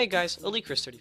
Hey guys, Elite Chris 30.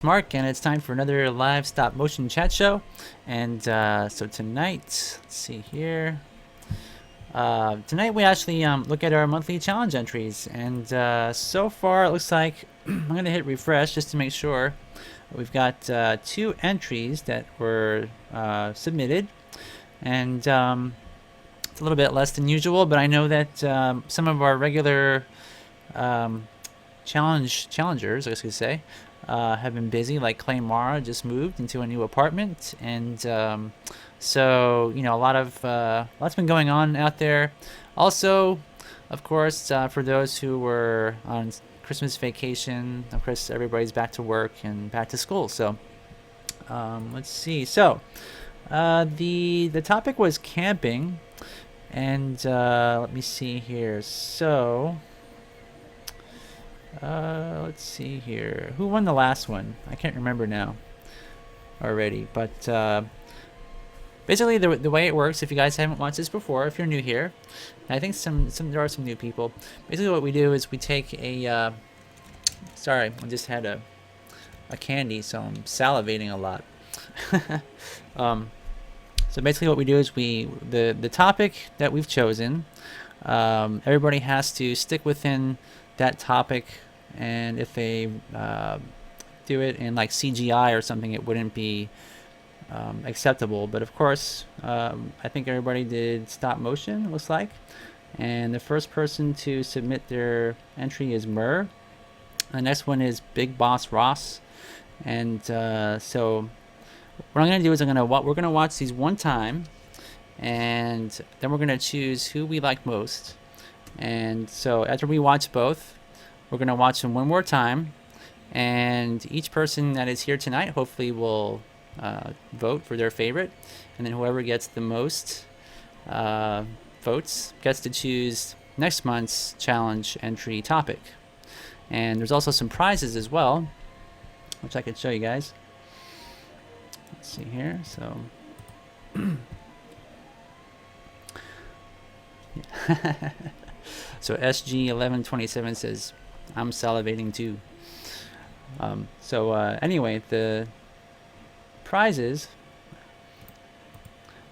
Mark, and it's time for another live stop motion chat show. And so tonight, let's see here. Tonight we actually look at our monthly challenge entries, and so far it looks like I'm gonna hit refresh just to make sure. We've got 2 entries that were submitted, and it's a little bit less than usual, but I know that some of our regular challengers, I guess you could say, have been busy. Like Clay Mara just moved into a new apartment, and so you know, lots been going on out there. Also, of course, for those who were on Christmas vacation, of course everybody's back to work and back to school. So let's see. So the topic was camping, and let me see here. So let's see here. Who won the last one? I can't remember now already. But basically, the way it works, if you guys haven't watched this before, if you're new here, and I think there are some new people. Basically, what we do is we take a. Sorry, I just had a candy, so I'm salivating a lot. So basically, what we do is the topic that we've chosen. Everybody has to stick within that topic, and if they do it in like CGI or something, it wouldn't be acceptable. But of course, I think everybody did stop motion, it looks like, And the first person to submit their entry is Murr. The next one is Big Boss Ross. And so what I'm going to do is we're gonna watch these one time, and then we're going to choose who we like most. And so after we watch both, we're going to watch them one more time, and each person that is here tonight hopefully will vote for their favorite, and then whoever gets the most votes gets to choose next month's challenge entry topic. And there's also some prizes as well, which I could show you guys. Let's see here. So so SG1127 says, "I'm salivating too." Anyway, the prizes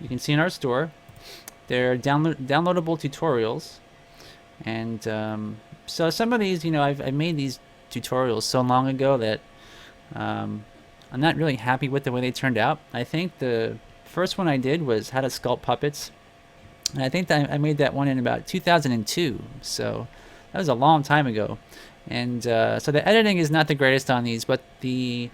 you can see in our store. They're downloadable tutorials, and so some of these, I've made these tutorials so long ago that I'm not really happy with the way they turned out. I think the first one I did was how to sculpt puppets, and I think that I made that one in about 2002, so that was a long time ago. And so the editing is not the greatest on these, but the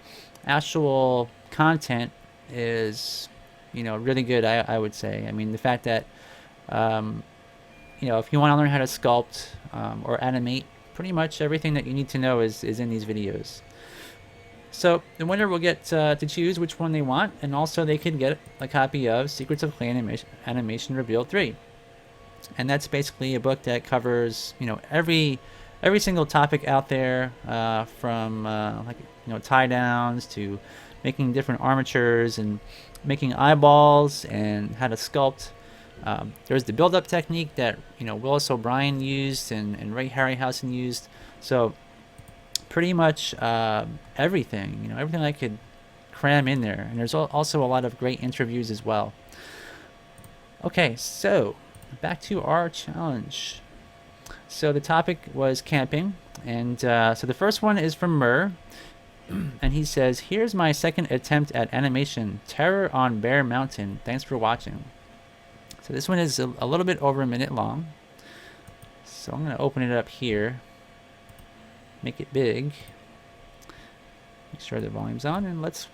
actual content is, really good, I would say. I mean, the fact that, if you want to learn how to sculpt or animate, pretty much everything that you need to know is in these videos. So the winner will get to choose which one they want, and also they can get a copy of Secrets of Clay Animation Revealed 3. And that's basically a book that covers, every single topic out there, from tie downs to making different armatures and making eyeballs and how to sculpt. There's the build-up technique that Willis O'Brien used and Ray Harryhausen used. So pretty much everything, everything I could cram in there. And there's also a lot of great interviews as well. Okay, so back to our challenge. So the topic was camping, and so the first one is from Murr, and he says, "Here's my second attempt at animation, Terror on Bear Mountain. Thanks for watching." So this one is a little bit over a minute long. So I'm going to open it up here, make it big, make sure the volume's on, and let's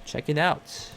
check it out.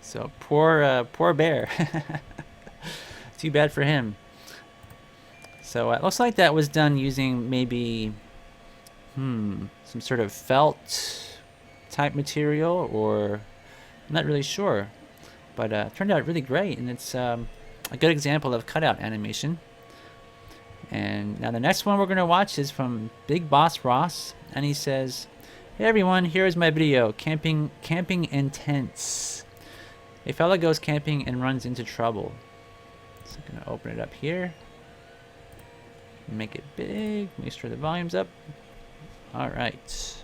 So poor bear. Too bad for him. So it looks like that was done using maybe some sort of felt type material, or I'm not really sure, but it turned out really great, and it's a good example of cutout animation. And now the next one we're going to watch is from Big Boss Ross, and he says, "Hey everyone, here's my video, camping intense. A fella goes camping and runs into trouble." So I'm going to open it up here, make it big, make sure the volume's up. All right.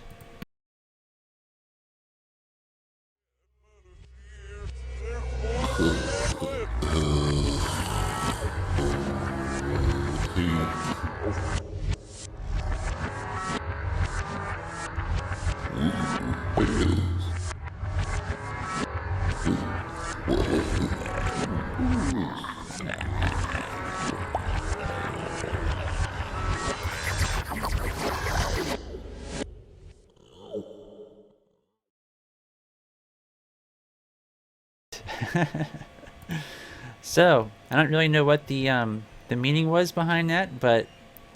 So I don't really know what the meaning was behind that, but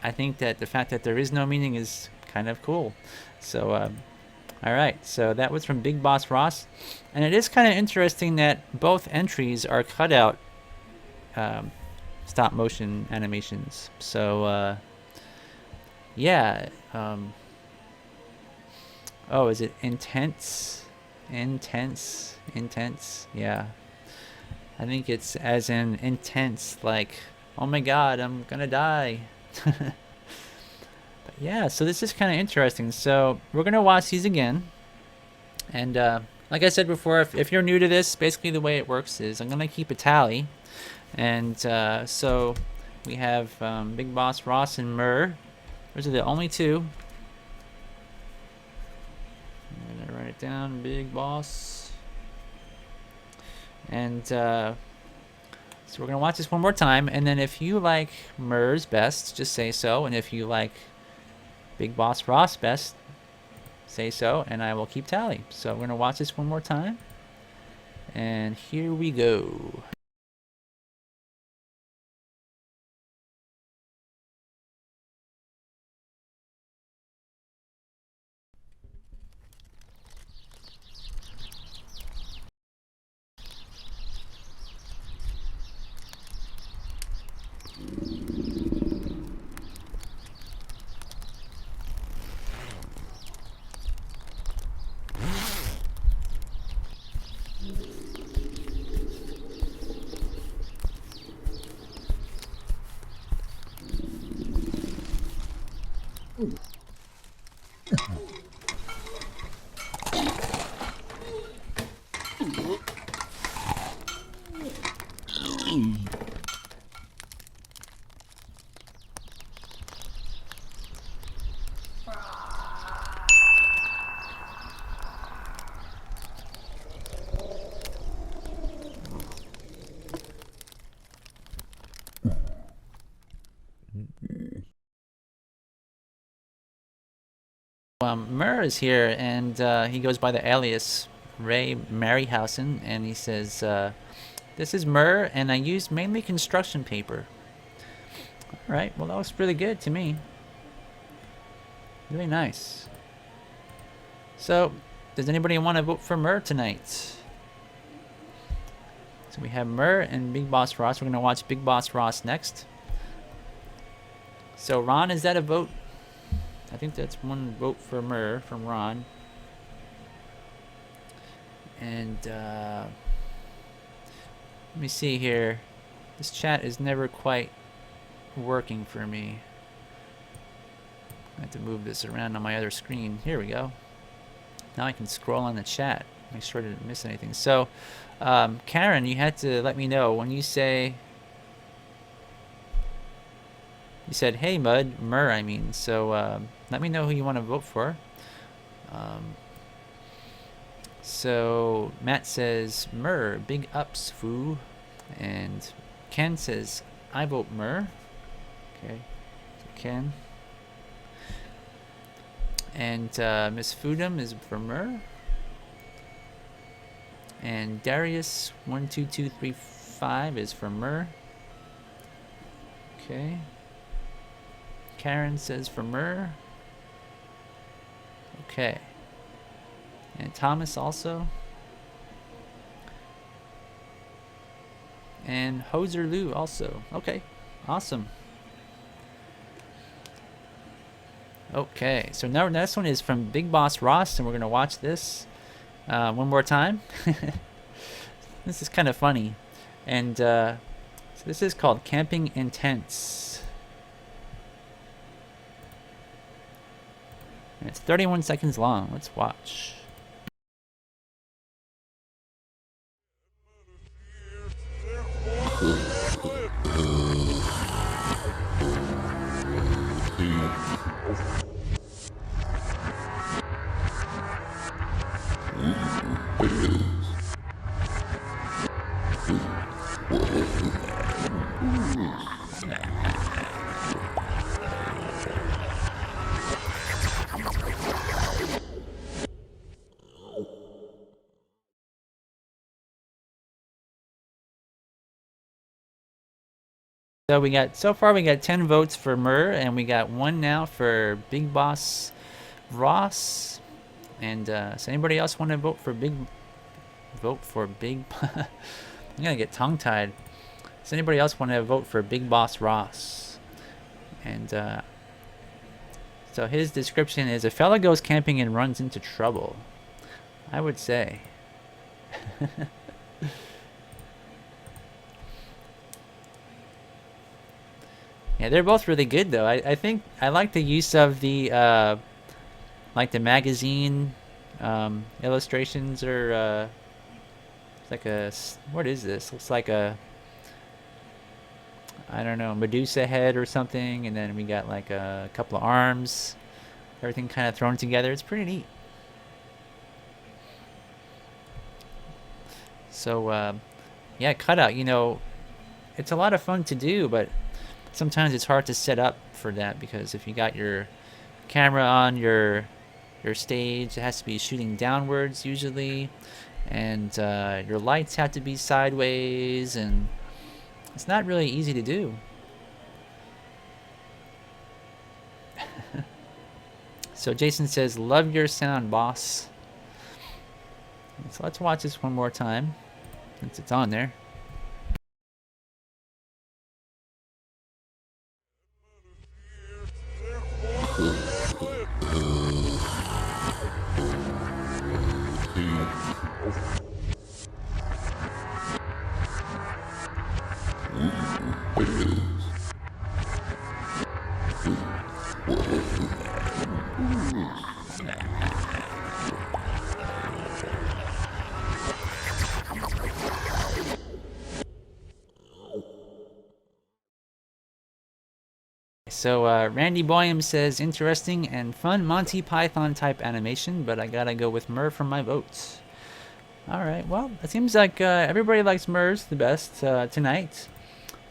I think that the fact that there is no meaning is kind of cool. So all right, so that was from Big Boss Ross, and it is kind of interesting that both entries are cutout um, stop motion animations. So yeah. Oh, is it intense? Intense. Yeah. I think it's as in intense, like, oh my god, I'm gonna die. But yeah, so this is kind of interesting. So we're gonna watch these again, and like I said before, if you're new to this, basically the way it works is I'm gonna keep a tally, and so we have Big Boss Ross and Murr. Those are the only two. I'm gonna write it down, Big Boss. And so we're gonna watch this one more time, and then if you like Murr's best, just say so, and if you like Big Boss Ross best, say so, and I will keep tally. So we're gonna watch this one more time, and here we go. Murr is here, and he goes by the alias Ray Maryhausen, and he says, "This is Murr, and I used mainly construction paper." All right, well that looks really good to me. Really nice. So, does anybody want to vote for Murr tonight? So we have Murr and Big Boss Ross. We're gonna watch Big Boss Ross next. So Ron, is that a vote? I think that's one vote for Murr from Ron. And let me see here. This chat is never quite working for me. I have to move this around on my other screen. Here we go. Now I can scroll on the chat. Make sure I didn't miss anything. So, Karen, you had to let me know when you say. You said, "Hey, Murr, I mean." So let me know who you want to vote for. So Matt says, "Murr, big ups, foo," and Ken says, "I vote Murr." Okay, so Ken. And Miss Foodum is for Murr. And Darius 12235 is for Murr. Okay. Karen says for Murr. Okay. And Thomas also. And Hoser Lou also. Okay. Awesome. Okay. So now this one is from Big Boss Ross, and we're going to watch this one more time. This is kind of funny. And so this is called Camping Intense. And it's 31 seconds long. Let's watch. So so far we got 10 votes for Murr, and we got 1 now for Big Boss Ross. And does anybody else want to vote for Big? I'm gonna get tongue-tied. Does anybody else want to vote for Big Boss Ross? And so his description is: a fella goes camping and runs into trouble. I would say. Yeah, they're both really good though. I think I like the use of the like the magazine illustrations, or it's like what is this? Looks like a, I don't know, Medusa head or something, and then we got like a couple of arms, everything kind of thrown together. It's pretty neat. So yeah, cutout, it's a lot of fun to do, but sometimes it's hard to set up for that, because if you got your camera on your stage, it has to be shooting downwards usually, and your lights have to be sideways, and it's not really easy to do. So Jason says, love your sound, boss. So let's watch this one more time since it's on there. So Randy Boyum says, interesting and fun Monty Python type animation, but I gotta go with Murr for my votes. Alright, well, it seems like everybody likes Murr's the best tonight.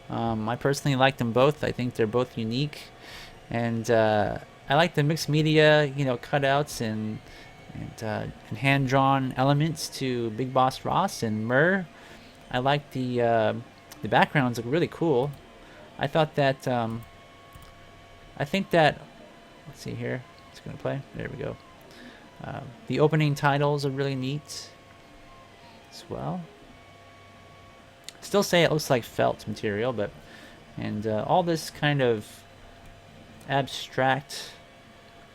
I personally like them both. I think they're both unique, and I like the mixed media, cutouts and hand-drawn elements to Big Boss Ross and Murr. I like the backgrounds look really cool. I thought that I think that, let's see here, it's gonna play, there we go. The opening titles are really neat as well. Still say it looks like felt material, but, and all this kind of abstract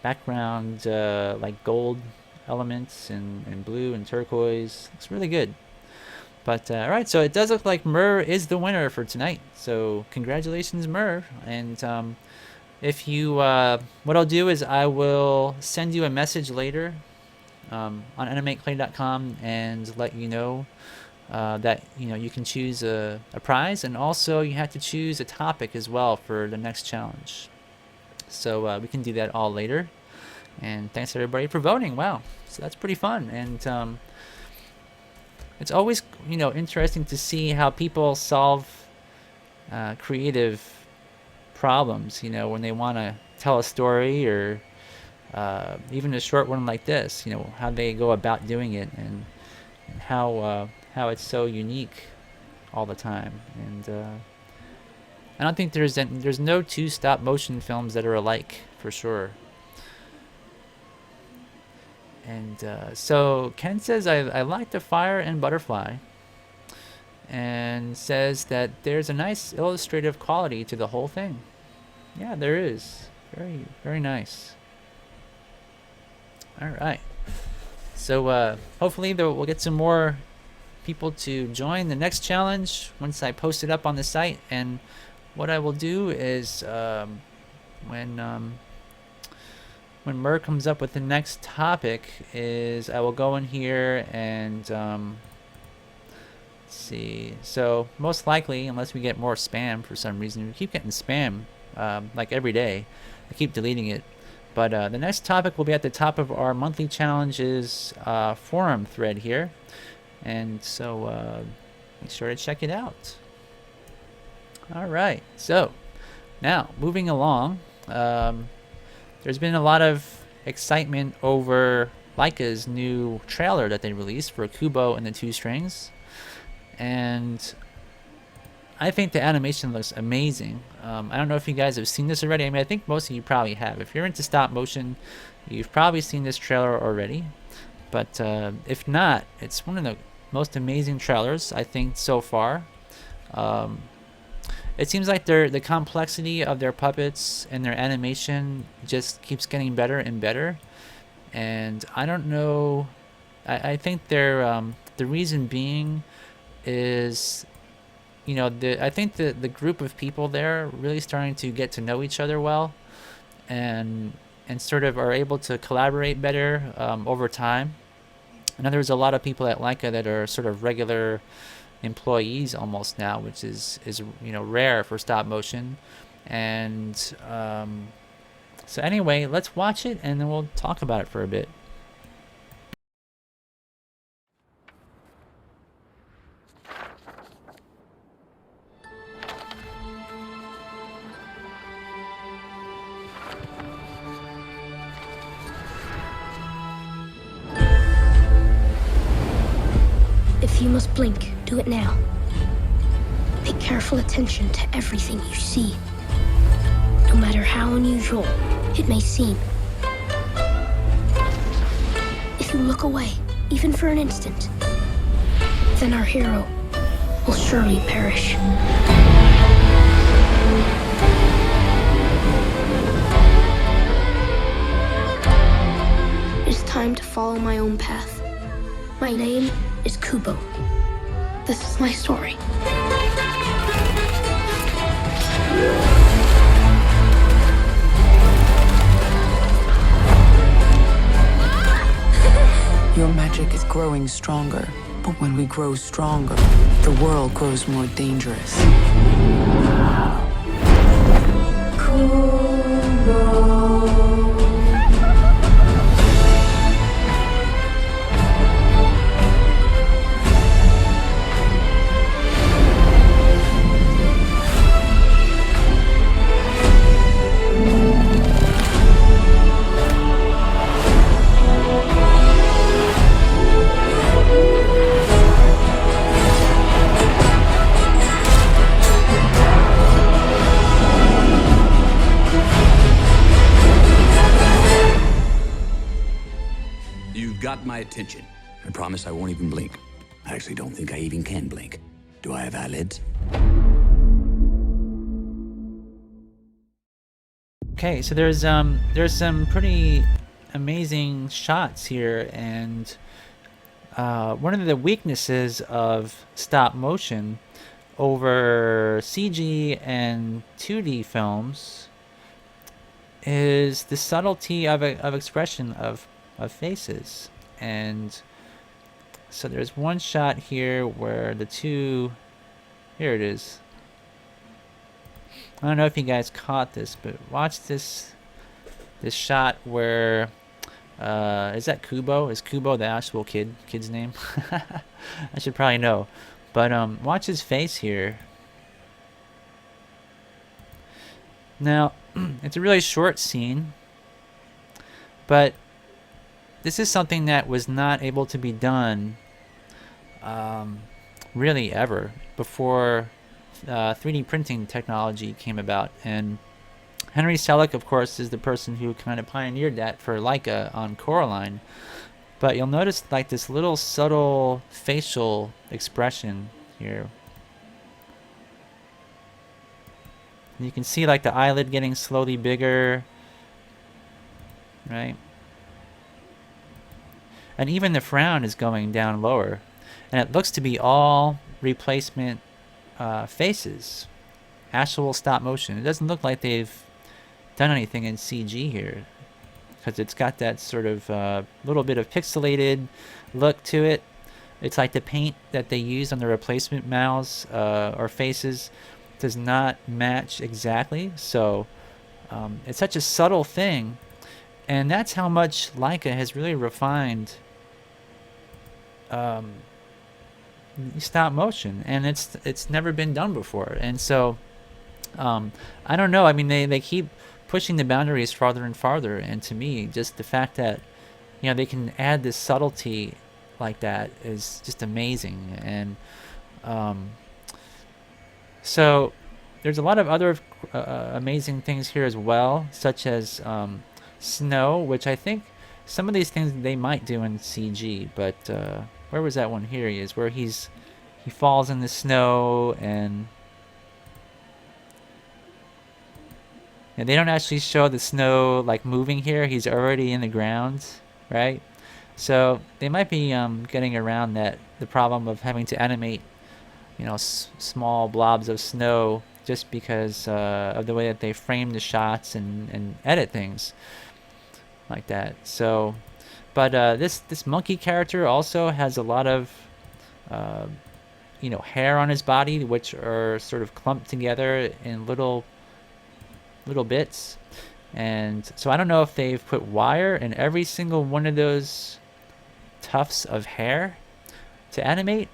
background, like gold elements and blue and turquoise, looks really good. But alright, so it does look like Murr is the winner for tonight, so congratulations, Murr. And if you, what I'll do is I will send you a message later on animateclay.com and let you know that you can choose a prize, and also you have to choose a topic as well for the next challenge. So we can do that all later. And thanks everybody for voting. Wow, so that's pretty fun, and it's always interesting to see how people solve creative problems, when they want to tell a story, or even a short one like this, how they go about doing it, and how it's so unique all the time. And I don't think there's no two stop motion films that are alike, for sure. And so Ken says, I like the fire and butterfly, and says that there's a nice illustrative quality to the whole thing. Yeah, there is. Very, very nice. All right. So hopefully we'll get some more people to join the next challenge once I post it up on the site. And what I will do is when Murr comes up with the next topic, is I will go in here and let's see. So most likely, unless we get more spam for some reason, we keep getting spam like every day. I keep deleting it. But the next topic will be at the top of our monthly challenges forum thread here. And so make sure to check it out. Alright, so now moving along. There's been a lot of excitement over Laika's new trailer that they released for Kubo and the Two Strings. And I think the animation looks amazing. I don't know if you guys have seen this already. I mean, I think most of you probably have. If you're into stop motion, you've probably seen this trailer already. But if not, it's one of the most amazing trailers I think so far. Um, it seems like the complexity of their puppets and their animation just keeps getting better and better. And I don't know. I think the reason being is, I think the group of people there are really starting to get to know each other well, and sort of are able to collaborate better over time. I know there's a lot of people at Leica that are sort of regular employees almost now, which is rare for stop motion. And so anyway, let's watch it and then we'll talk about it for a bit. If you must blink, do it now. Pay careful attention to everything you see, no matter how unusual it may seem. If you look away, even for an instant, then our hero will surely perish. It is time to follow my own path. My name is Kubo. This is my story. Your magic is growing stronger, but when we grow stronger, the world grows more dangerous. You've got my attention. I promise I won't even blink. I actually don't think I even can blink. Do I have eyelids? Okay, so there's some pretty amazing shots here, and one of the weaknesses of stop motion over CG and 2D films is the subtlety of expression of faces. And so there's one shot here where the two, here it is. I don't know if you guys caught this, but watch this shot where is that Kubo? Is Kubo the actual kid's name? I should probably know. But watch his face here. Now, it's a really short scene, but this is something that was not able to be done really ever before 3D printing technology came about. And Henry Selick, of course, is the person who kind of pioneered that for Leica on Coraline. But you'll notice like this little subtle facial expression here. And you can see like the eyelid getting slowly bigger, right? And even the frown is going down lower. And it looks to be all replacement faces. Actual stop motion. It doesn't look like they've done anything in CG here, because it's got that sort of little bit of pixelated look to it. It's like the paint that they use on the replacement mouths or faces does not match exactly. So it's such a subtle thing, and that's how much Leica has really refined stop motion, and it's never been done before. And so I don't know, I mean, they keep pushing the boundaries farther and farther, and to me, just the fact that they can add this subtlety like that is just amazing. And So there's a lot of other amazing things here as well, such as snow, which I think some of these things they might do in CG. But where was that one? Here he is, where he falls in the snow, and they don't actually show the snow like moving here. He's already in the ground, right? So they might be getting around the problem of having to animate, small blobs of snow, just because of the way that they frame the shots and edit things like that. So, but this monkey character also has a lot of hair on his body, which are sort of clumped together in little bits. And so I don't know if they've put wire in every single one of those tufts of hair to animate,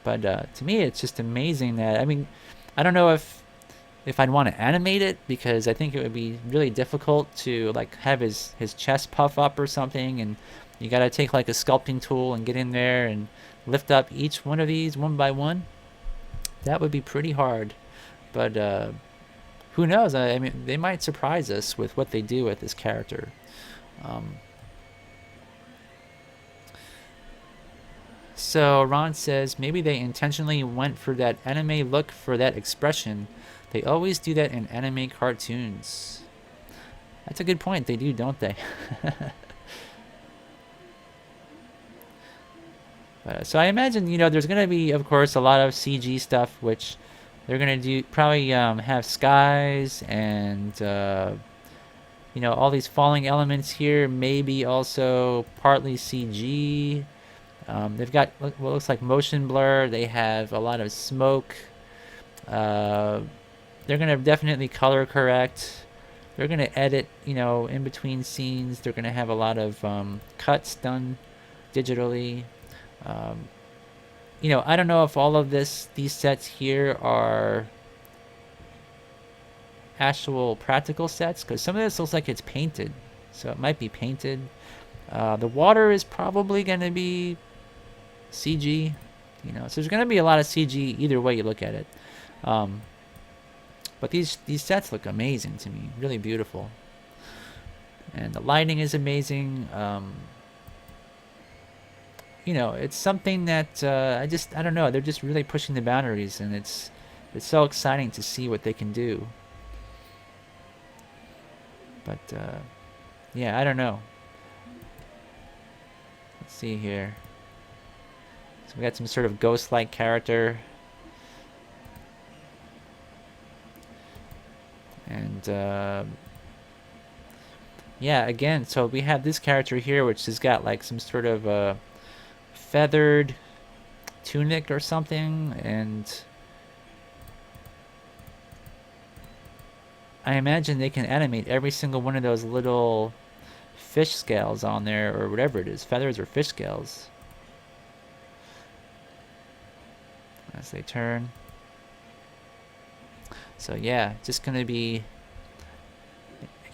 but to me it's just amazing that, I mean, I don't know if I'd want to animate it, because I think it would be really difficult to like have his chest puff up or something, and you got to take like a sculpting tool and get in there and lift up each one of these one by one. That would be pretty hard, but who knows? I mean, they might surprise us with what they do with this character. So Ron says maybe they intentionally went for that anime look for that expression. They always do that in anime cartoons. That's a good point. They do, don't they? So I imagine, there's going to be, of course, a lot of CG stuff, which they're going to do, probably have skies and, all these falling elements here, maybe also partly CG. They've got what looks like motion blur. They have a lot of smoke. They're going to definitely color correct. They're going to edit, in between scenes. They're going to have a lot of cuts done digitally. I don't know if all of these sets here are actual practical sets, because some of this looks like it's painted. So it might be painted. The water is probably going to be CG, so there's going to be a lot of CG either way you look at it. But these sets look amazing to me, really beautiful, and the lighting is amazing. It's something that I don't know, they're just really pushing the boundaries, and it's so exciting to see what they can do. But yeah, I don't know. Let's see here. So we got some sort of ghost-like character. And yeah, again, so we have this character here, which has got like some sort of feathered tunic or something, and I imagine they can animate every single one of those little fish scales on there, or whatever it is, feathers or fish scales, as they turn. So yeah, just gonna be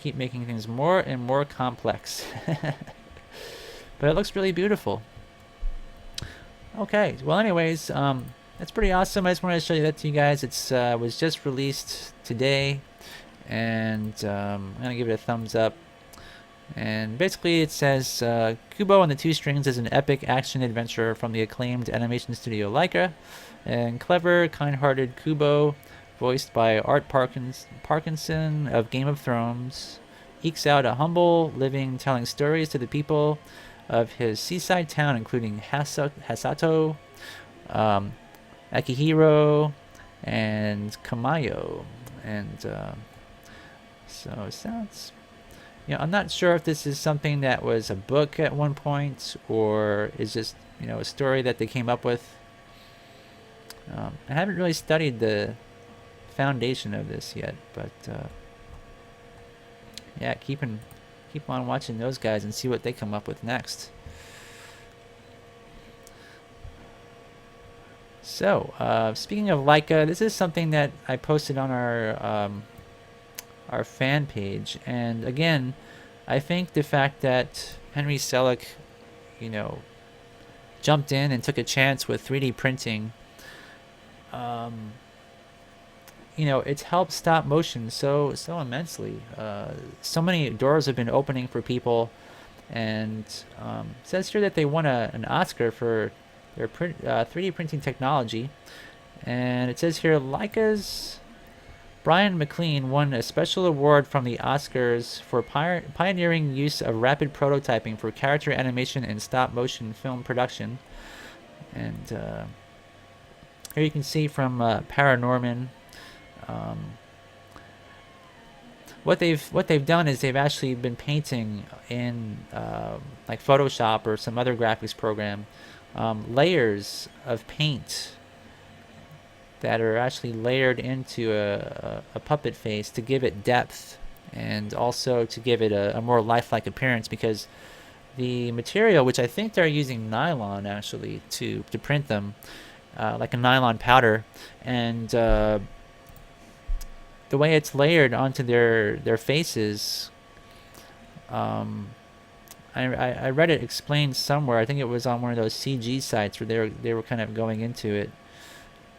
keep making things more and more complex. But it looks really beautiful. Okay, well anyways, that's pretty awesome. I just wanted to show you that to you guys. It's was just released today, and I'm gonna give it a thumbs up. And basically it says Kubo and the Two Strings is an epic action adventure from the acclaimed animation studio Laika, and clever, kind-hearted Kubo, voiced by Art Parkinson of Game of Thrones, ekes out a humble living telling stories to the people of his seaside town, including Hasato, Akihiro, and Kamayo. And so it sounds... I'm not sure if this is something that was a book at one point, or is just, a story that they came up with. I haven't really studied the foundation of this yet, but yeah, keep on watching those guys and see what they come up with next. So, speaking of Laika, this is something that I posted on our fan page, and again, I think the fact that Henry Selick, jumped in and took a chance with 3D printing, it's helped stop motion so immensely. So many doors have been opening for people, and it says here that they won an Oscar for their 3D printing technology. And it says here Leica's Brian McLean won a special award from the Oscars for pioneering use of rapid prototyping for character animation and stop motion film production. And here you can see from Paranorman. What they've done is they've actually been painting in like Photoshop or some other graphics program, layers of paint that are actually layered into a puppet face to give it depth, and also to give it a more lifelike appearance, because the material, which I think they're using nylon actually to print them, like a nylon powder, and the way it's layered onto their faces, I read it explained somewhere. I think it was on one of those CG sites where they were kind of going into it.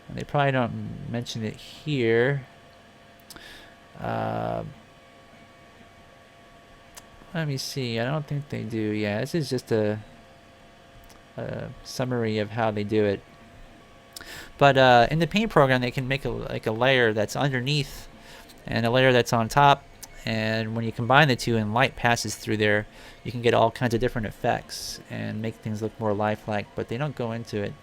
They probably don't mention it here. Let me see. I don't think they do. Yeah, this is just a summary of how they do it. But in the paint program, they can make a layer that's underneath and a layer that's on top. And when you combine the two and light passes through there, you can get all kinds of different effects and make things look more lifelike. But they don't go into it.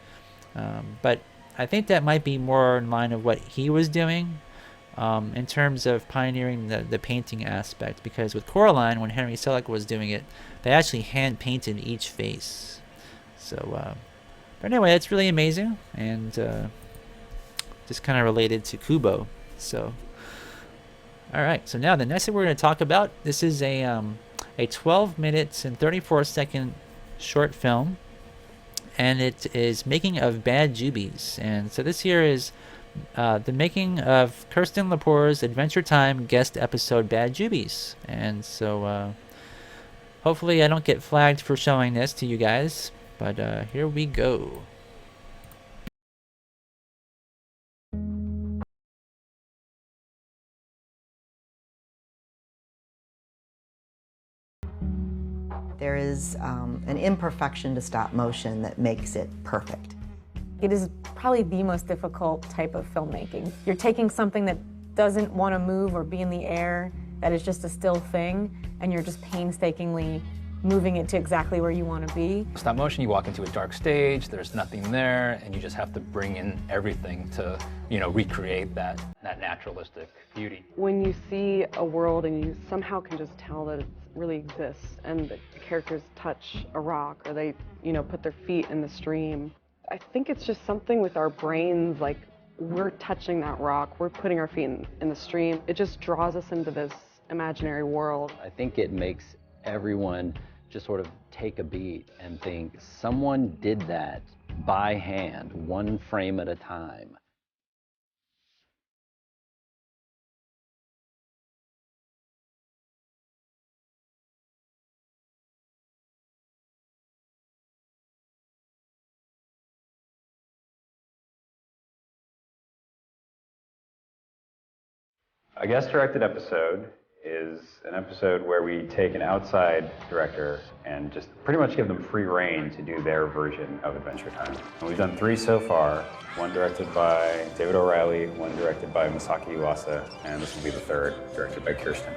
But I think that might be more in line of what he was doing in terms of pioneering the painting aspect. Because with Coraline, when Henry Selick was doing it, they actually hand painted each face. So, but anyway, it's really amazing, and just kind of related to Kubo. So, all right. So now the next thing we're going to talk about, this is a 12 minutes and 34-second short film. And it is Making of Bad Jubies. And so this here is the making of Kirsten Lepore's Adventure Time guest episode Bad Jubies. And so hopefully I don't get flagged for showing this to you guys. But here we go. There is an imperfection to stop motion that makes it perfect. It is probably the most difficult type of filmmaking. You're taking something that doesn't want to move or be in the air, that is just a still thing, and you're just painstakingly moving it to exactly where you want to be. Stop motion, you walk into a dark stage, there's nothing there, and you just have to bring in everything to, recreate that naturalistic beauty. When you see a world and you somehow can just tell that it really exists, and the characters touch a rock, or they, put their feet in the stream, I think it's just something with our brains, like we're touching that rock, we're putting our feet in the stream. It just draws us into this imaginary world. I think it makes everyone just sort of take a beat and think, someone did that by hand, one frame at a time. A guest-directed episode is an episode where we take an outside director and just pretty much give them free rein to do their version of Adventure Time. And we've done 3 so far, one directed by David O'Reilly, one directed by Masaki Iwasa, and this will be the 3rd, directed by Kirsten.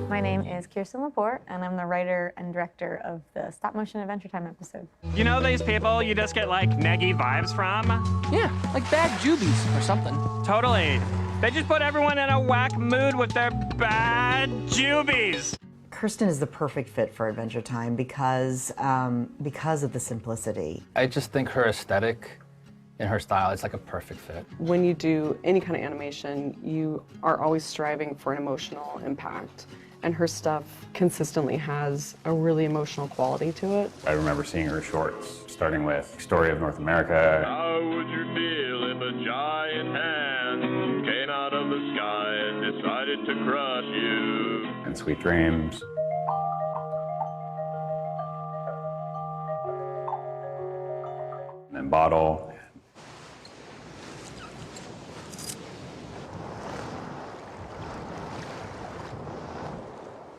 My name is Kirsten Lepore, and I'm the writer and director of the Stop Motion Adventure Time episode. You know these people you just get like neggy vibes from? Yeah, like Bad Jubies or something. Totally. They just put everyone in a whack mood with their bad jubies. Kirsten is the perfect fit for Adventure Time because of the simplicity. I just think her aesthetic and her style is like a perfect fit. When you do any kind of animation, you are always striving for an emotional impact. And her stuff consistently has a really emotional quality to it. I remember seeing her shorts, starting with Story of North America. How would you feel if a giant hand came out of the sky and decided to crush you? And Sweet Dreams. And then Bottle.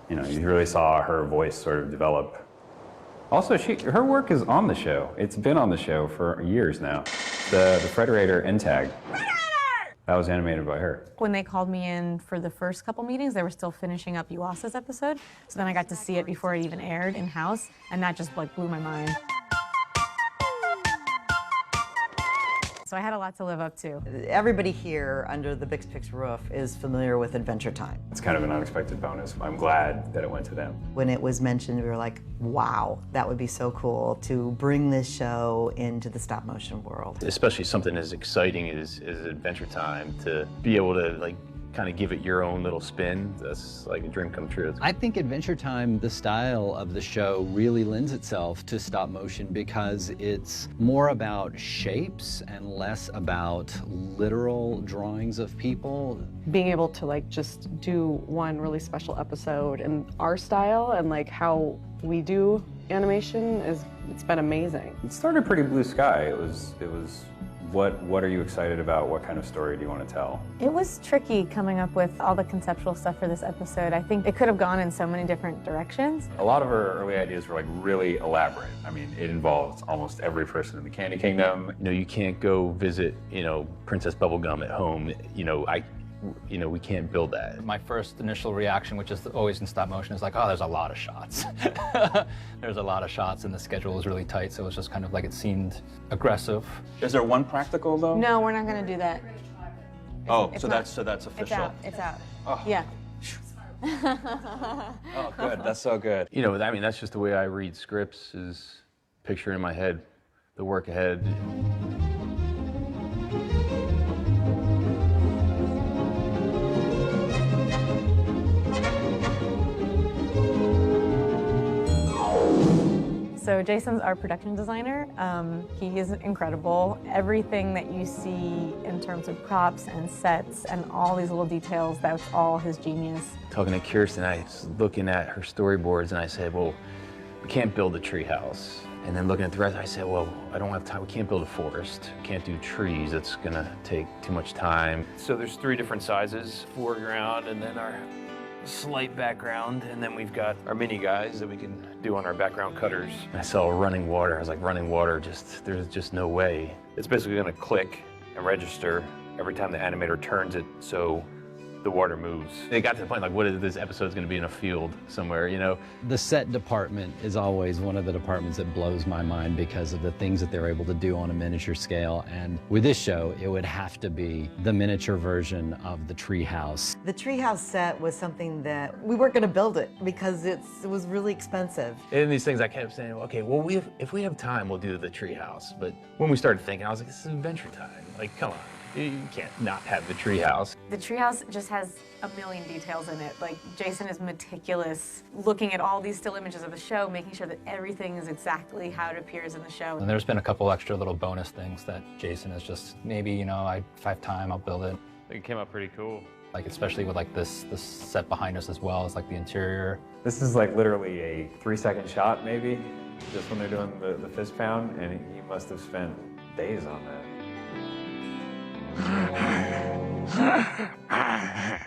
You know, you really saw her voice sort of develop. Also, her work is on the show. It's been on the show for years now. The Frederator end tag. That was animated by her. When they called me in for the first couple meetings, they were still finishing up Yuasa's episode. So then I got to see it before it even aired in-house, and that just like blew my mind. So I had a lot to live up to. Everybody here under the Bix Pix roof is familiar with Adventure Time. It's kind of an unexpected bonus. I'm glad that it went to them. When it was mentioned, we were like, wow, that would be so cool to bring this show into the stop motion world. Especially something as exciting as Adventure Time, to be able to like kind of give it your own little spin, that's like a dream come true. I think Adventure Time, the style of the show, really lends itself to stop motion because it's more about shapes and less about literal drawings of people. Being able to like just do one really special episode in our style and like how we do animation it's been amazing. It started pretty blue sky. It was what are you excited about? What kind of story do you want to tell? It was tricky coming up with all the conceptual stuff for this episode. I think it could have gone in so many different directions. A lot of her early ideas were like really elaborate. I mean, it involves almost every person in the Candy Kingdom. You know, you can't go visit, you know, Princess Bubblegum at home. We can't build that. My first initial reaction, which is always in stop motion, is like, oh, there's a lot of shots. There's a lot of shots and the schedule is really tight, so it was just kind of like it seemed aggressive. Is there one practical though? No, we're not going to do that. So that's official. It's out. Oh. Yeah. Oh, good. That's so good. You know, I mean, that's just the way I read scripts, is picture in my head the work ahead. So Jason's our production designer. He is incredible. Everything that you see in terms of props and sets and all these little details, that's all his genius. Talking to Kirsten, I was looking at her storyboards and I said, well, we can't build a tree house. And then looking at the rest, I said, well, I don't have time. We can't build a forest. We can't do trees. It's gonna take too much time. So there's 3 different sizes, foreground, and then our slight background, and then we've got our mini guys that we can do on our background cutters. I saw running water. I was like, running water, there's just no way. It's basically gonna click and register every time the animator turns it, so the water moves. It got to the point like, what is this episode's gonna be in a field somewhere, you know? The set department is always one of the departments that blows my mind because of the things that they're able to do on a miniature scale. And with this show, it would have to be the miniature version of the treehouse. The treehouse set was something that we weren't going to build it because it was really expensive. And these things I kept saying, okay, well, if we have time, we'll do the treehouse. But when we started thinking, I was like, this is Adventure Time. Like, come on. You can't not have the treehouse. The treehouse just has a million details in it. Like, Jason is meticulous, looking at all these still images of the show, making sure that everything is exactly how it appears in the show. And there's been a couple extra little bonus things that Jason is just, maybe, you know, if I have time, I'll build it. It came out pretty cool. Like, especially with like this set behind us as well, it's like the interior. This is like literally a 3-second shot, maybe, just when they're doing the fist pound, and he must have spent days on that.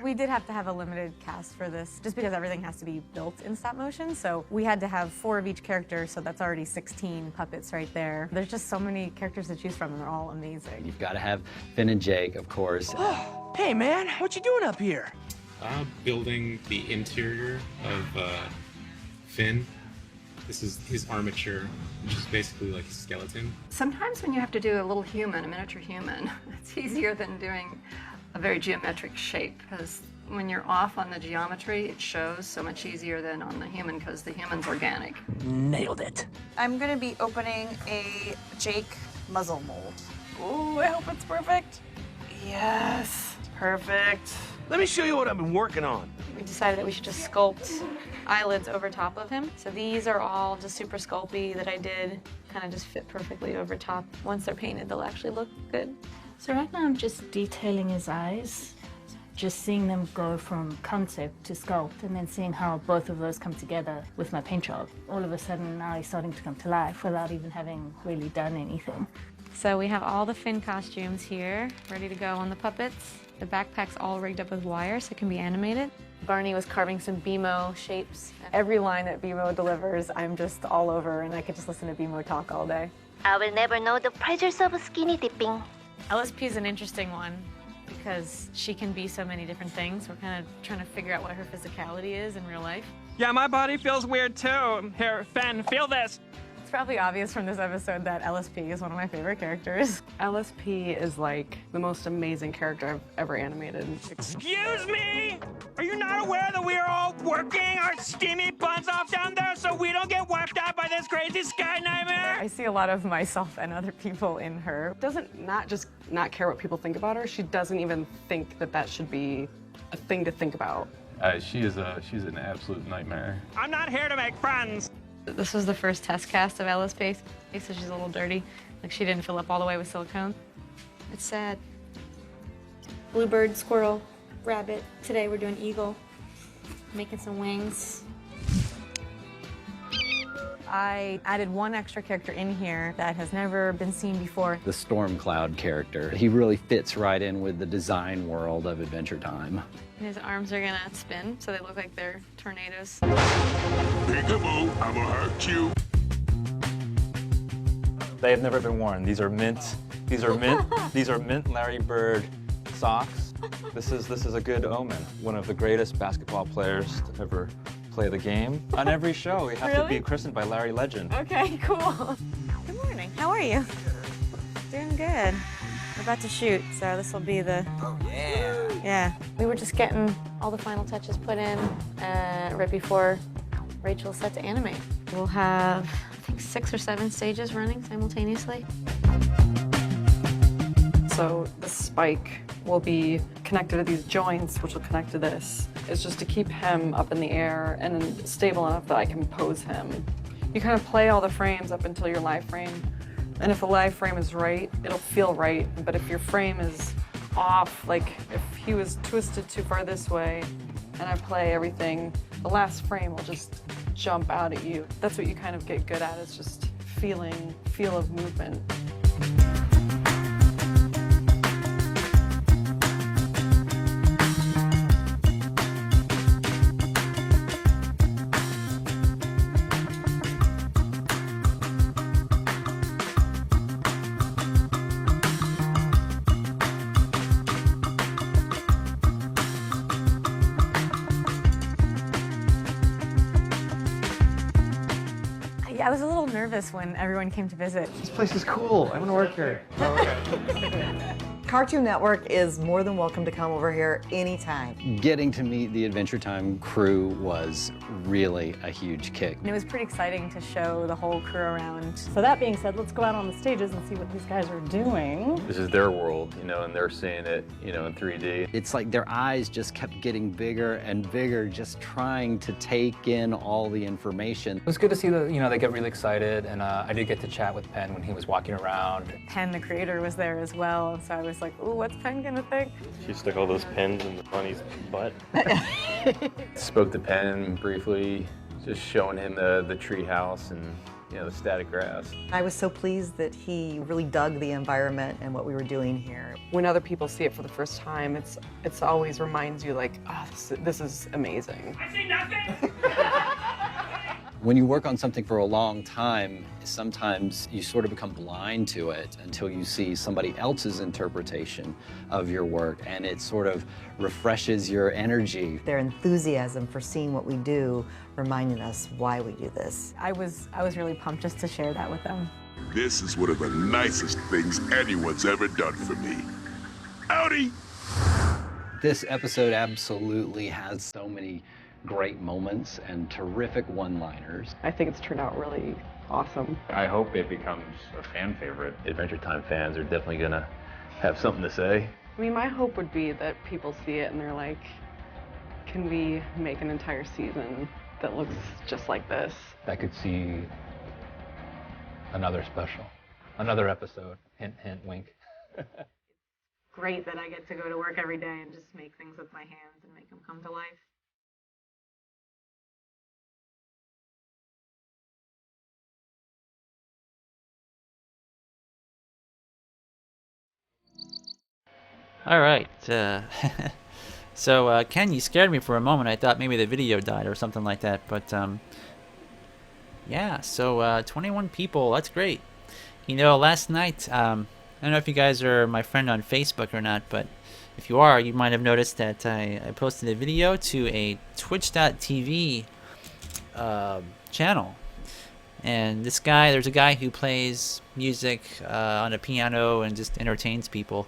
We did have to have a limited cast for this, just because everything has to be built in stop motion. So we had to have 4 of each character, so that's already 16 puppets right there. There's just so many characters to choose from, and they're all amazing. You've got to have Finn and Jake, of course. Hey, man, what you doing up here? Building the interior of Finn. This is his armature, which is basically like a skeleton. Sometimes when you have to do a little human, a miniature human, it's easier than doing a very geometric shape, because when you're off on the geometry, it shows so much easier than on the human, because the human's organic. Nailed it. I'm gonna be opening a Jake muzzle mold. Ooh, I hope it's perfect. Yes, perfect. Let me show you what I've been working on. We decided that we should just sculpt eyelids over top of him. So these are all just super sculpey that I did, kind of just fit perfectly over top. Once they're painted, they'll actually look good. So right now I'm just detailing his eyes, just seeing them go from concept to sculpt, and then seeing how both of those come together with my paint job. All of a sudden now he's starting to come to life without even having really done anything. So we have all the Finn costumes here, ready to go on the puppets. The backpack's all rigged up with wire so it can be animated. Barney was carving some BMO shapes. Every line that BMO delivers, I'm just all over, and I could just listen to BMO talk all day. I will never know the pleasures of skinny dipping. LSP is an interesting one because she can be so many different things. We're kind of trying to figure out what her physicality is in real life. Yeah, my body feels weird too. Here, Fen, feel this. It's probably obvious from this episode that LSP is one of my favorite characters. LSP is like the most amazing character I've ever animated. Excuse me? Are you not aware that we are all working our steamy buns off down there so we don't get wiped out by this crazy sky nightmare? I see a lot of myself and other people in her. Doesn't not care what people think about her. She doesn't even think that that should be a thing to think about. She's an absolute nightmare. I'm not here to make friends. This was the first test cast of LSP, so she's a little dirty. Like she didn't fill up all the way with silicone. It's sad. Bluebird, squirrel, rabbit. Today we're doing eagle. Making some wings. I added one extra character in here that has never been seen before. The Storm Cloud character. He really fits right in with the design world of Adventure Time. And his arms are gonna spin, so they look like they're tornadoes. Peekaboo, I'ma hurt you. They have never been worn. These are mint. These are mint. These are mint Larry Bird socks. This is a good omen. One of the greatest basketball players to ever play the game. On every show, we have to be christened by Larry Legend. Okay, cool. Good morning. How are you? Doing good. We're about to shoot, so this will be the... Oh, yeah. Yeah. We were just getting all the final touches put in right before Rachel's set to animate. We'll have, I think, 6 or 7 stages running simultaneously. So the spike will be connected to these joints, which will connect to this. It's just to keep him up in the air and stable enough that I can pose him. You kind of play all the frames up until your live frame. And if the live frame is right, it'll feel right. But if your frame is off, like if he was twisted too far this way and I play everything, the last frame will just jump out at you. That's what you kind of get good at, is just feel of movement. I was a little nervous when everyone came to visit. This place is cool. I want to work here. Cartoon Network is more than welcome to come over here anytime. Getting to meet the Adventure Time crew was really a huge kick. And it was pretty exciting to show the whole crew around. So that being said, let's go out on the stages and see what these guys are doing. This is their world, and they're seeing it, in 3D. It's like their eyes just kept getting bigger and bigger, just trying to take in all the information. It was good to see that, they get really excited, and I did get to chat with Penn when he was walking around. Penn, the creator, was there as well, so I was like, ooh, what's Penn gonna think? She stuck all those pins in the bunny's butt. Spoke to Penn briefly, just showing him the tree house and the static grass. I was so pleased that he really dug the environment and what we were doing here. When other people see it for the first time, it's always reminds you like, oh, this is amazing. I see nothing! When you work on something for a long time, sometimes you sort of become blind to it until you see somebody else's interpretation of your work, and it sort of refreshes your energy. Their enthusiasm for seeing what we do, reminding us why we do this. I was really pumped just to share that with them. This is one of the nicest things anyone's ever done for me. Howdy! This episode absolutely has so many great moments and terrific one-liners. I think it's turned out really awesome. I hope it becomes a fan favorite. Adventure Time fans are definitely gonna have something to say. I mean, my hope would be that people see it and they're like, can we make an entire season that looks just like this? I could see another special, another episode. Hint, hint, wink. Great that I get to go to work every day and just make things with my hands and make them come to life. All right. So Ken, you scared me for a moment. I thought maybe the video died or something like that. But yeah, so 21 people. That's great. You know, last night, I don't know if you guys are my friend on Facebook or not, but if you are, you might have noticed that I posted a video to a twitch.tv channel. And this guy, there's a guy who plays music on a piano and just entertains people.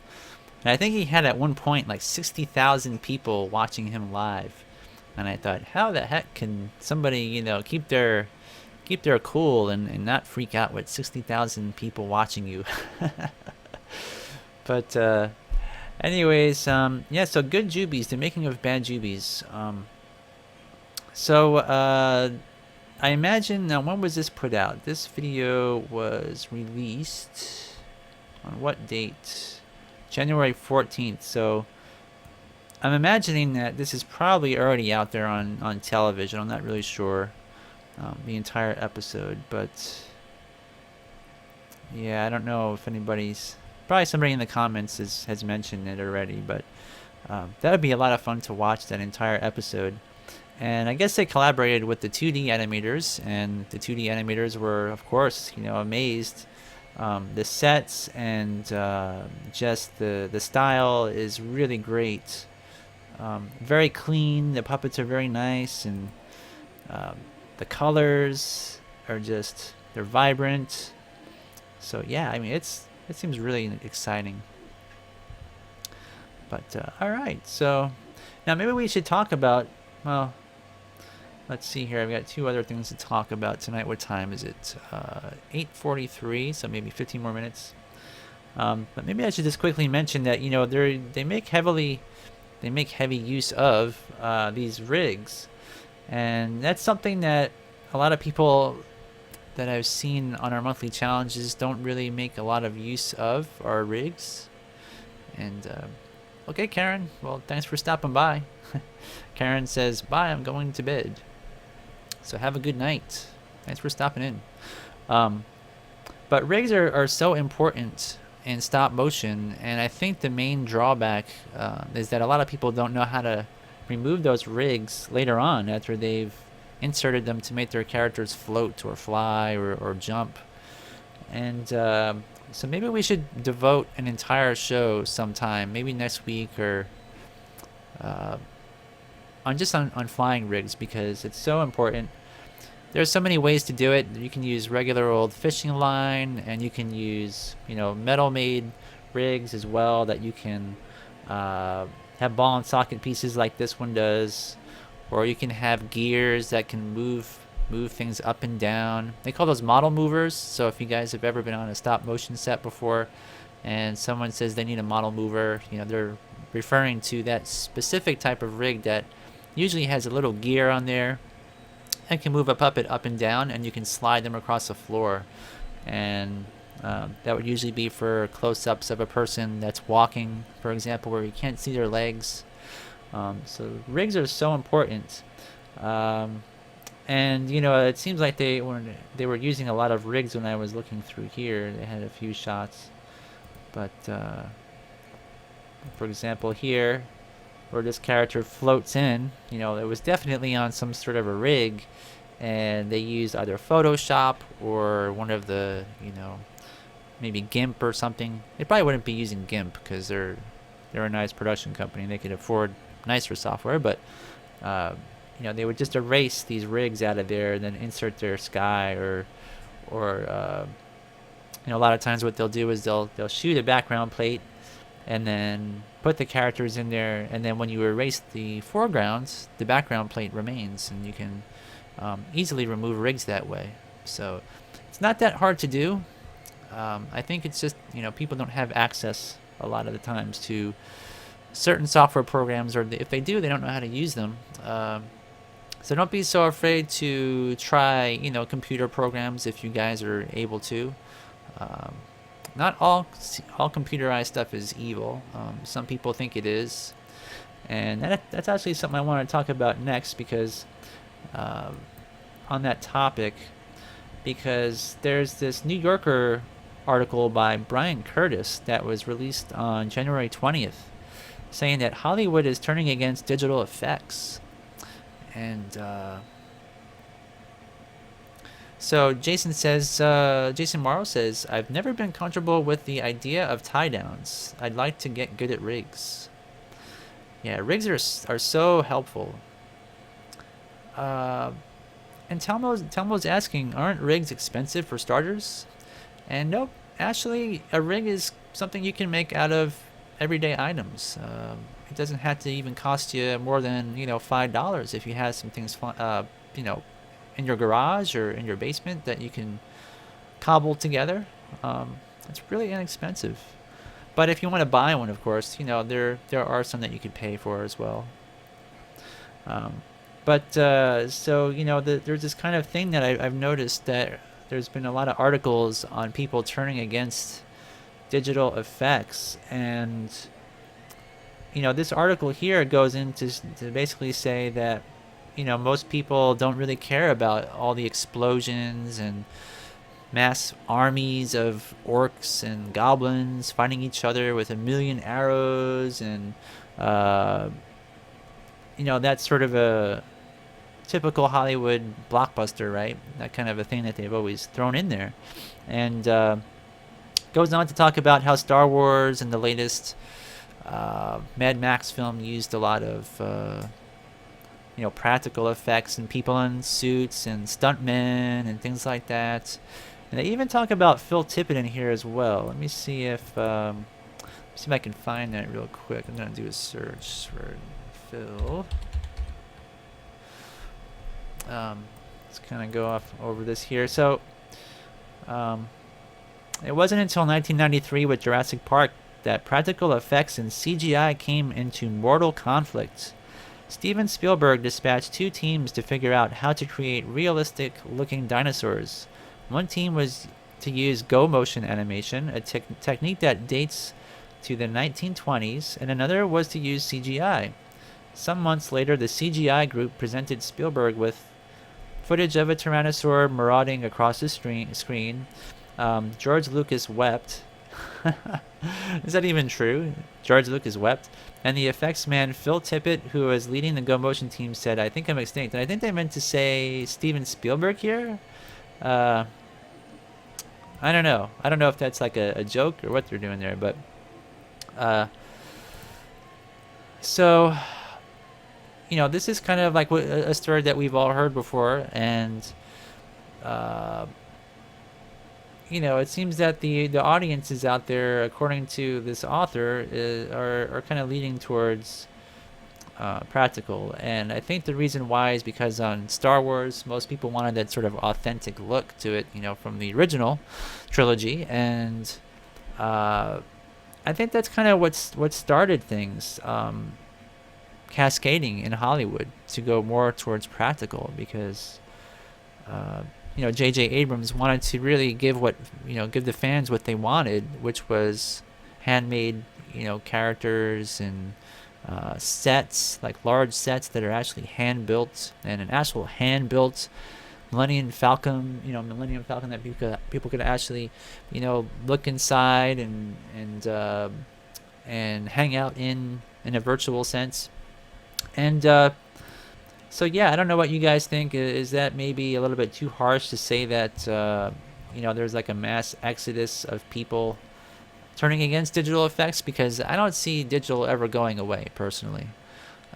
And I think he had at one point like 60,000 people watching him live. And I thought, how the heck can somebody, you know, keep their cool and not freak out with 60,000 people watching you? But anyways, yeah, so Good Jubies, the making of Bad Jubies. I imagine, now when was this put out? This video was released on what date? January 14th. So I'm imagining that this is probably already out there on television. I'm not really sure the entire episode, but yeah, I don't know if anybody's, probably somebody in the comments has mentioned it already, but that would be a lot of fun to watch that entire episode. And I guess they collaborated with the 2D animators, and the 2D animators were, of course, you know, amazed. The sets and just the style is really great. Very clean. The puppets are very nice, and the colors are just, they're vibrant. So yeah, I mean, it seems really exciting. But all right, so now maybe we should talk about, well, let's see here. I've got two other things to talk about tonight. What time is it? 8:43, so maybe 15 more minutes. But maybe I should just quickly mention that, you know, they make heavy use of these rigs, and that's something that a lot of people that I've seen on our monthly challenges don't really make a lot of use of our rigs. And okay, Karen. Well, thanks for stopping by. Karen says, "Bye. I'm going to bed." So have a good night. Thanks for stopping in. But rigs are so important in stop motion, and I think the main drawback is that a lot of people don't know how to remove those rigs later on after they've inserted them to make their characters float or fly or jump. And so maybe we should devote an entire show sometime, maybe next week, or on flying rigs, because it's so important. There's so many ways to do it. You can use regular old fishing line, and you can use, you know, metal made rigs as well that you can have ball and socket pieces like this one does, or you can have gears that can move things up and down. They call those model movers. So if you guys have ever been on a stop motion set before and someone says they need a model mover, you know, they're referring to that specific type of rig that usually has a little gear on there and can move a puppet up and down, and you can slide them across the floor. And that would usually be for close-ups of a person that's walking, for example, where you can't see their legs. So rigs are so important. And you know, it seems like they were using a lot of rigs when I was looking through here. They had a few shots, but for example here, where this character floats in, you know, it was definitely on some sort of a rig, and they used either Photoshop or one of the, you know, maybe GIMP or something. They probably wouldn't be using GIMP because they're a nice production company and they could afford nicer software, but you know, they would just erase these rigs out of there and then insert their sky, or you know, a lot of times what they'll do is they'll shoot a background plate and then put the characters in there, and then when you erase the foregrounds, the background plate remains, and you can easily remove rigs that way. So it's not that hard to do. I think it's just, you know, people don't have access a lot of the times to certain software programs, or if they do, they don't know how to use them. So don't be so afraid to try, you know, computer programs if you guys are able to. Not all computerized stuff is evil. Some people think it is, and that's actually something I want to talk about next, because on that topic, because there's this New Yorker article by Brian Curtis that was released on January 20th. saying that Hollywood is turning against digital effects. And so Jason Morrow says, I've never been comfortable with the idea of tie downs. I'd like to get good at rigs. Yeah, rigs are so helpful. And Telmo's asking, aren't rigs expensive for starters? And nope, actually, a rig is something you can make out of everyday items. It doesn't have to even cost you more than $5 if you have some things in your garage or in your basement that you can cobble together. It's really inexpensive. But if you want to buy one, of course, there are some that you could pay for as well. So there's this kind of thing that I've noticed, that there's been a lot of articles on people turning against digital effects, and this article here goes into to basically say that most people don't really care about all the explosions and mass armies of orcs and goblins fighting each other with a million arrows, and that's sort of a typical Hollywood blockbuster, right? That kind of a thing that they've always thrown in there. And goes on to talk about how Star Wars and the latest Mad Max film used a lot of practical effects and people in suits and stuntmen and things like that. And they even talk about Phil Tippett in here as well. Let me see if I can find that real quick. I'm gonna do a search for Phil. Let's kind of go off over this here. So it wasn't until 1993 with Jurassic Park that practical effects and CGI came into mortal conflict. Steven Spielberg dispatched 2 teams to figure out how to create realistic-looking dinosaurs. One team was to use go-motion animation, a technique that dates to the 1920s, and another was to use CGI. Some months later, the CGI group presented Spielberg with footage of a tyrannosaur marauding across the screen. George Lucas wept. Is that even true? George Lucas wept. And the effects man Phil Tippett, who was leading the Go Motion team, said, I think I'm extinct. And I think they meant to say Steven Spielberg here. I don't know. I don't know if that's like a joke or what they're doing there. But so, this is kind of like a story that we've all heard before. And it seems that the audiences out there, according to this author, are kind of leaning towards practical. And I think the reason why is because on Star Wars, most people wanted that sort of authentic look to it, from the original trilogy. And I think that's kind of what started things cascading in Hollywood to go more towards practical, because J.J. Abrams wanted to really give the fans what they wanted, which was handmade, characters and sets, like large sets that are actually hand built, and an actual hand built Millennium Falcon that people could actually, look inside and hang out in a virtual sense. And so yeah, I don't know what you guys think. Is that maybe a little bit too harsh to say that there's like a mass exodus of people turning against digital effects? Because I don't see digital ever going away personally,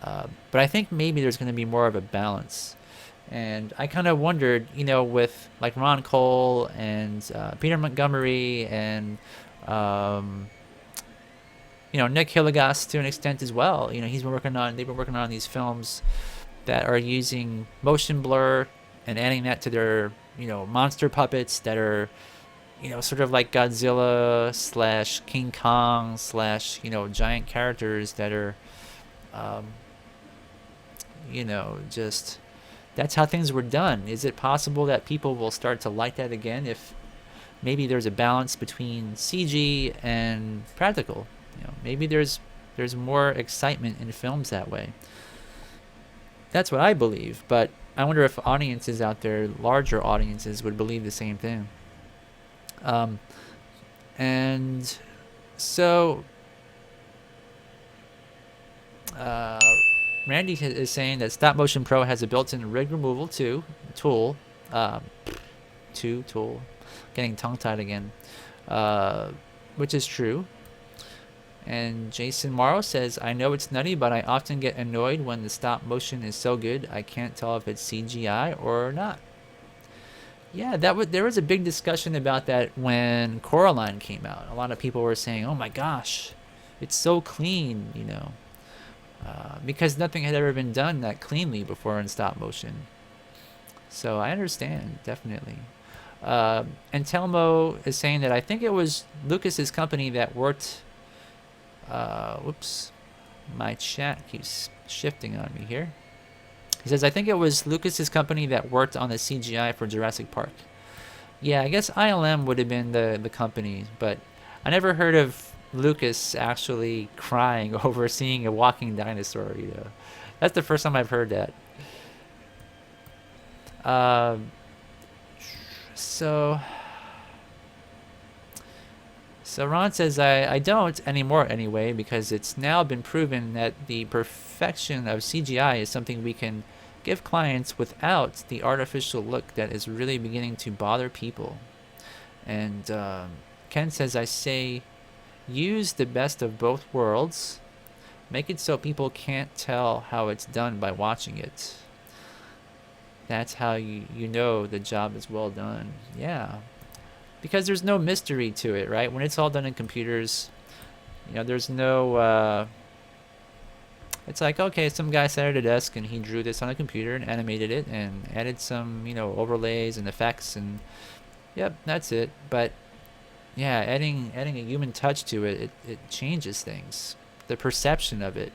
but I think maybe there's going to be more of a balance. And I kind of wondered, with like Ron Cole and Peter Montgomery and Nick Hilligas to an extent as well. They've been working on these films that are using motion blur and adding that to their monster puppets that are sort of like Godzilla / King Kong / giant characters that are just, that's how things were done. Is it possible that people will start to like that again if maybe there's a balance between CG and practical? Maybe there's more excitement in films that way. That's what I believe, but I wonder if audiences out there, larger audiences, would believe the same thing. And so Randy is saying that Stop Motion Pro has a built-in rig removal tool. Getting tongue-tied again. Which is true. And Jason Morrow says, I know it's nutty, but I often get annoyed when the stop motion is so good I can't tell if it's CGI or not. Yeah, there was a big discussion about that when Coraline came out. A lot of people were saying, oh my gosh, it's so clean, you know. Because nothing had ever been done that cleanly before in stop motion. So I understand, definitely. And Telmo is saying that I think it was Lucas's company that worked... whoops. My chat keeps shifting on me here. He says, I think it was Lucas's company that worked on the CGI for Jurassic Park. Yeah, I guess ILM would have been the company, but I never heard of Lucas actually crying over seeing a walking dinosaur, you know. That's the first time I've heard that. So Ron says, I don't anymore anyway, because it's now been proven that the perfection of CGI is something we can give clients without the artificial look that is really beginning to bother people. And Ken says, I say, use the best of both worlds. Make it so people can't tell how it's done by watching it. That's how you know the job is well done. Yeah. Because there's no mystery to it, right? When it's all done in computers, you know, there's no... it's like, okay, some guy sat at a desk and he drew this on a computer and animated it and added some, you know, overlays and effects and... Yep, that's it. But, yeah, adding a human touch to it, it changes things. The perception of it.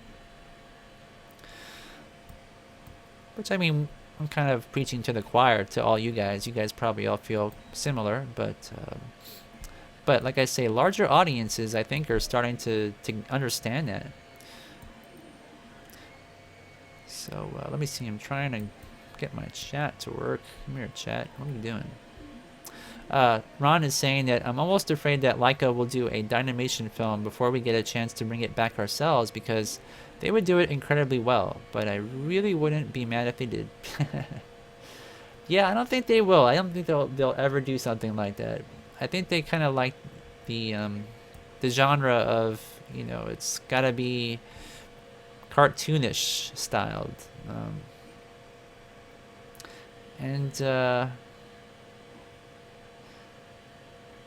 Which, I mean... I'm kind of preaching to the choir to all you guys. You guys probably all feel similar, but like I say, larger audiences I think are starting to understand that. So let me see. I'm trying to get my chat to work. Come here, chat. What are you doing? Ron is saying that I'm almost afraid that Leica will do a Dynamation film before we get a chance to bring it back ourselves, because they would do it incredibly well, but I really wouldn't be mad if they did. Yeah, I don't think they will. I don't think they'll ever do something like that. I think they kind of like the genre of, you know, it's got to be cartoonish styled.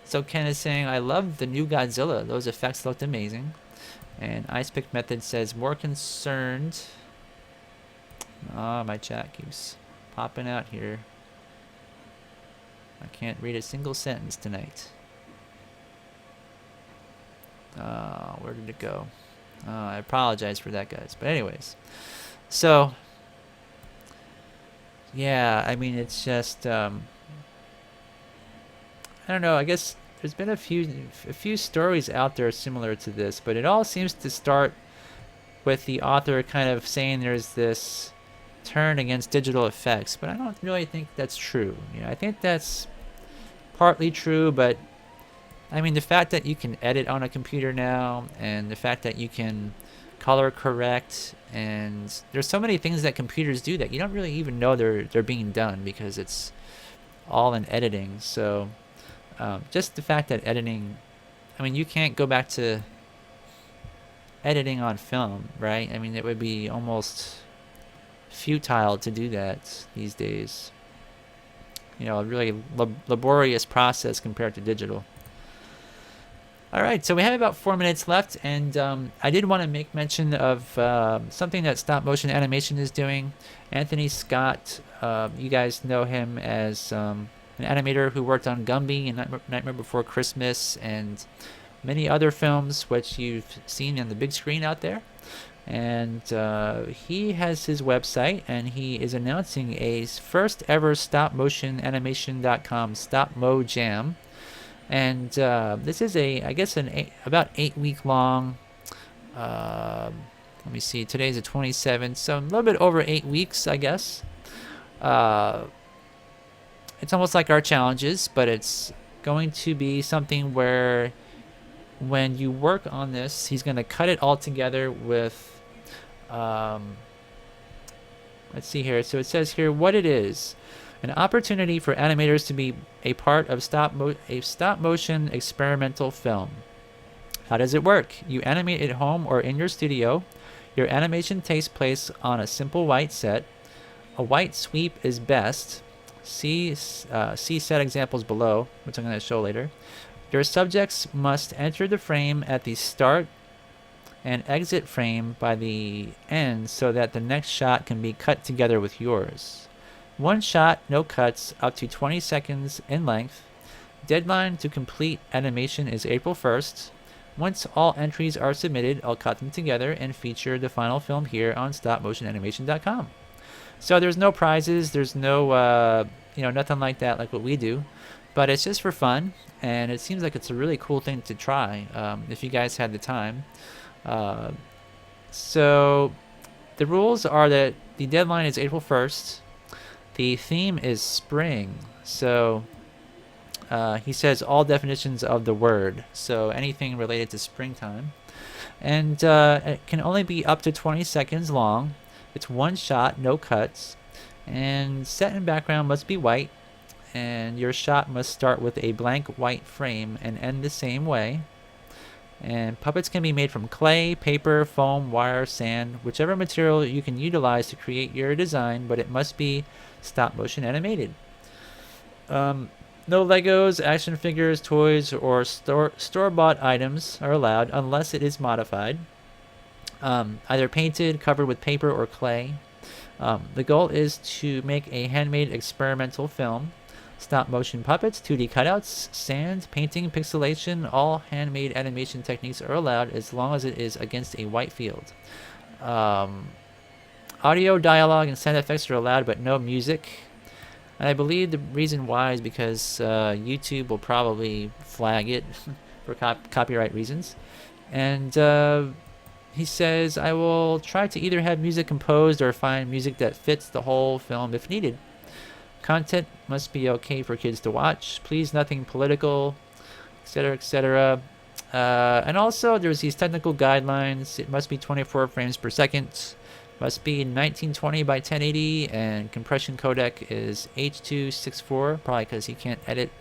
So Ken is saying, I love the new Godzilla. Those effects looked amazing. And Ice Pick Method says, more concerned. Oh, my chat keeps popping out here. I can't read a single sentence tonight. Where did it go? I apologize for that, guys. But anyways. So, yeah, I mean, it's just... I don't know, I guess... There's been a few stories out there similar to this, but it all seems to start with the author kind of saying there's this turn against digital effects, but I don't really think that's true. You know, I think that's partly true, but I mean the fact that you can edit on a computer now, and the fact that you can color correct, and there's so many things that computers do that you don't really even know they're being done because it's all in editing. So. Just the fact that editing, I mean, you can't go back to editing on film, right? I mean, it would be almost futile to do that these days. You know, a really laborious process compared to digital. All right, so we have about 4 minutes left, and I did want to make mention of something that stop motion animation is doing. Anthony Scott, you guys know him as... an animator who worked on Gumby and Nightmare Before Christmas and many other films which you've seen on the big screen out there. And he has his website, and he is announcing a first ever stopmotionanimation.com Stop Mo Jam. And this is I guess about 8 week long, let me see, today's the 27th, so a little bit over 8 weeks, I guess. It's almost like our challenges, but it's going to be something where when you work on this, he's going to cut it all together with Let's see here. So it says here what it is. An opportunity for animators to be a part of a stop motion experimental film. How does it work? You animate at home or in your studio. Your animation takes place on a simple white set. A white sweep is best. See set examples below, which I'm going to show later. Your subjects must enter the frame at the start and exit frame by the end so that the next shot can be cut together with yours. One shot, no cuts, up to 20 seconds in length. Deadline to complete animation is April 1st. Once all entries are submitted, I'll cut them together and feature the final film here on stopmotionanimation.com. So there's no prizes, there's no, nothing like that like what we do. But it's just for fun, and it seems like it's a really cool thing to try if you guys had the time. So the rules are that the deadline is April 1st. The theme is spring. So he says all definitions of the word. So anything related to springtime. And it can only be up to 20 seconds long. It's one shot, no cuts. And set and background must be white. And your shot must start with a blank white frame and end the same way. And puppets can be made from clay, paper, foam, wire, sand, whichever material you can utilize to create your design, but it must be stop motion animated. No Legos, action figures, toys, or store-bought items are allowed unless it is modified. Either painted, covered with paper, or clay. The goal is to make a handmade experimental film. Stop motion puppets, 2D cutouts, sand, painting, pixelation, all handmade animation techniques are allowed as long as it is against a white field. Audio, dialogue, and sound effects are allowed, but no music. And I believe the reason why is because YouTube will probably flag it for copyright reasons. And he says, I will try to either have music composed or find music that fits the whole film if needed. Content must be okay for kids to watch. Please, nothing political, etc., etc. And also, there's these technical guidelines. It must be 24 frames per second. Must be 1920 by 1080, and compression codec is H.264, probably because he can't edit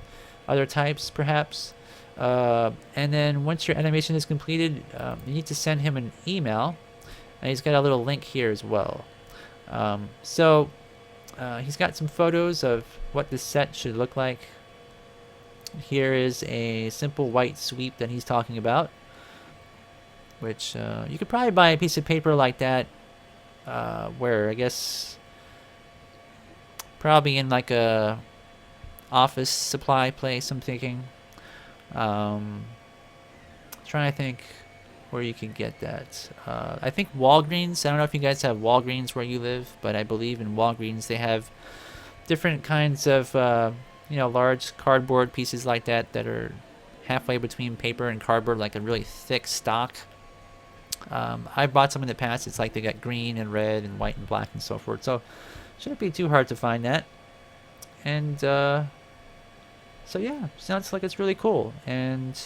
other types, perhaps. And then once your animation is completed, you need to send him an email, and he's got a little link here as well. He's got some photos of what the set should look like. Here is a simple white sweep that he's talking about, which you could probably buy a piece of paper like that, where I guess probably in like a office supply place, I'm thinking. Trying to think where you can get that. I think Walgreens. I don't know if you guys have Walgreens where you live, but I believe in Walgreens they have different kinds of large cardboard pieces like that that are halfway between paper and cardboard, like a really thick stock. I bought some in the past. It's like they got green and red and white and black and so forth. So shouldn't be too hard to find that. And so yeah, sounds like it's really cool. And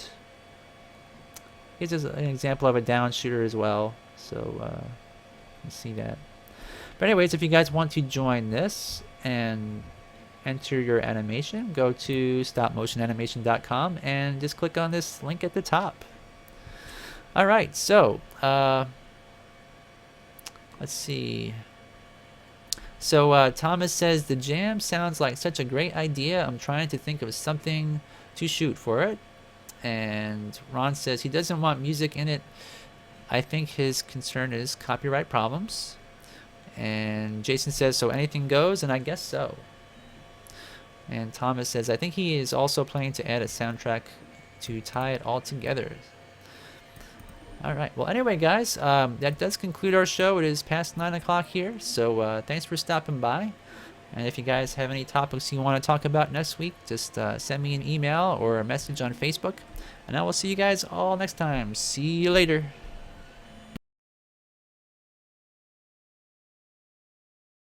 here's just an example of a down shooter as well. So you see that. But anyways, if you guys want to join this and enter your animation, go to stopmotionanimation.com and just click on this link at the top. All right, so let's see. So Thomas says, the jam sounds like such a great idea. I'm trying to think of something to shoot for it. And Ron says he doesn't want music in it. I think his concern is copyright problems. And Jason says, so anything goes, and I guess so. And Thomas says, I think he is also planning to add a soundtrack to tie it all together. All right. Well, anyway, guys, that does conclude our show. It is past 9 o'clock here. So thanks for stopping by. And if you guys have any topics you want to talk about next week, just send me an email or a message on Facebook. And I will see you guys all next time. See you later.